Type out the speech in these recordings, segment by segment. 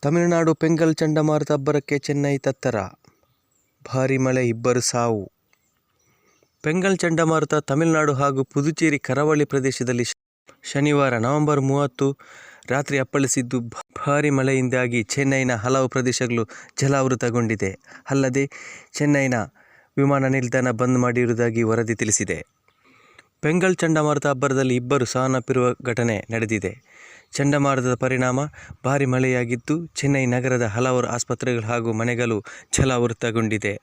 ತಮಿಳುನಾಡು ಪೆಂಗಲ್ ಚಂಡಮಾರುತ ಅಬ್ಬರಕ್ಕೆ ಚೆನ್ನೈ ತತ್ತರ. ಭಾರೀ ಮಳೆ, 2 ಸಾವು. ಪೆಂಗಲ್ ಚಂಡಮಾರುತ ತಮಿಳುನಾಡು ಹಾಗೂ ಪುದುಚೇರಿ ಕರಾವಳಿ ಪ್ರದೇಶದಲ್ಲಿ ಶನಿವಾರ ನವೆಂಬರ್ 30 ರಾತ್ರಿ ಅಪ್ಪಳಿಸಿದ್ದು, ಭಾರೀ ಮಳೆಯಿಂದಾಗಿ ಚೆನ್ನೈನ ಹಲವು ಪ್ರದೇಶಗಳು ಜಲಾವೃತಗೊಂಡಿದೆ. ಅಲ್ಲದೆ ಚೆನ್ನೈನ ವಿಮಾನ ನಿಲ್ದಾಣ ಬಂದ್ ಮಾಡಿರುವುದಾಗಿ ವರದಿ ತಿಳಿಸಿದೆ. ಪೆಂಗಲ್ ಚಂಡಮಾರುತ ಅಬ್ಬರದಲ್ಲಿ 2 ಸಾವನ್ನಪ್ಪಿರುವ ಘಟನೆ ನಡೆದಿದೆ. ಚಂಡಮಾರುತದ ಪರಿಣಾಮ ಭಾರೀ ಮಳೆಯಾಗಿದ್ದು, ಚೆನ್ನೈ ನಗರದ ಹಲವಾರು ಆಸ್ಪತ್ರೆಗಳು ಹಾಗೂ ಮನೆಗಳು ಜಲಾವೃತಗೊಂಡಿದೆ.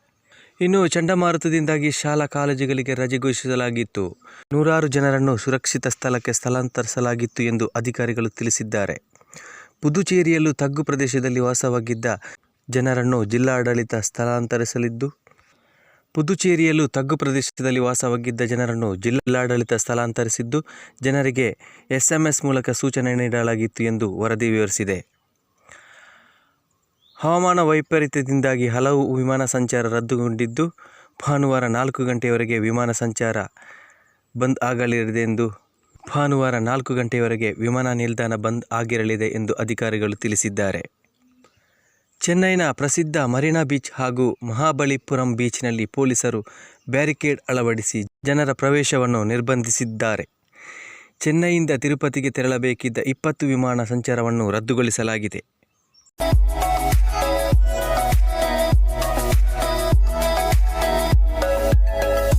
ಇನ್ನು ಚಂಡಮಾರುತದಿಂದಾಗಿ ಶಾಲಾ ಕಾಲೇಜುಗಳಿಗೆ ರಜೆ ಘೋಷಿಸಲಾಗಿತ್ತು. 100 ಜನರನ್ನು ಸುರಕ್ಷಿತ ಸ್ಥಳಕ್ಕೆ ಸ್ಥಳಾಂತರಿಸಲಾಗಿತ್ತು ಎಂದು ಅಧಿಕಾರಿಗಳು ತಿಳಿಸಿದ್ದಾರೆ. ಪುದುಚೇರಿಯಲ್ಲೂ ತಗ್ಗು ಪ್ರದೇಶದಲ್ಲಿ ವಾಸವಾಗಿದ್ದ ಜನರನ್ನು ಜಿಲ್ಲಾಡಳಿತ ಸ್ಥಳಾಂತರಿಸಿದ್ದು, ಜನರಿಗೆ SMS ಮೂಲಕ ಸೂಚನೆ ನೀಡಲಾಗಿತ್ತು ಎಂದು ವರದಿ ವಿವರಿಸಿದೆ. ಹವಾಮಾನ ವೈಪರೀತ್ಯದಿಂದಾಗಿ ಹಲವು ವಿಮಾನ ಸಂಚಾರ ರದ್ದುಗೊಂಡಿದ್ದು, ಭಾನುವಾರ 4 ಗಂಟೆಯವರೆಗೆ ವಿಮಾನ ಸಂಚಾರ ಬಂದ್ ವಿಮಾನ ನಿಲ್ದಾಣ ಬಂದ್ ಆಗಿರಲಿದೆ ಎಂದು ಅಧಿಕಾರಿಗಳು ತಿಳಿಸಿದ್ದಾರೆ. ಚೆನ್ನೈನ ಪ್ರಸಿದ್ಧ ಮರೀನಾ ಬೀಚ್ ಹಾಗೂ ಮಹಾಬಲಿಪುರಂ ಬೀಚ್ನಲ್ಲಿ ಪೊಲೀಸರು ಬ್ಯಾರಿಕೇಡ್ ಅಳವಡಿಸಿ ಜನರ ಪ್ರವೇಶವನ್ನು ನಿರ್ಬಂಧಿಸಿದ್ದಾರೆ. ಚೆನ್ನೈಯಿಂದ ತಿರುಪತಿಗೆ ತೆರಳಬೇಕಿದ್ದ 20 ವಿಮಾನ ಸಂಚಾರವನ್ನು ರದ್ದುಗೊಳಿಸಲಾಗಿದೆ.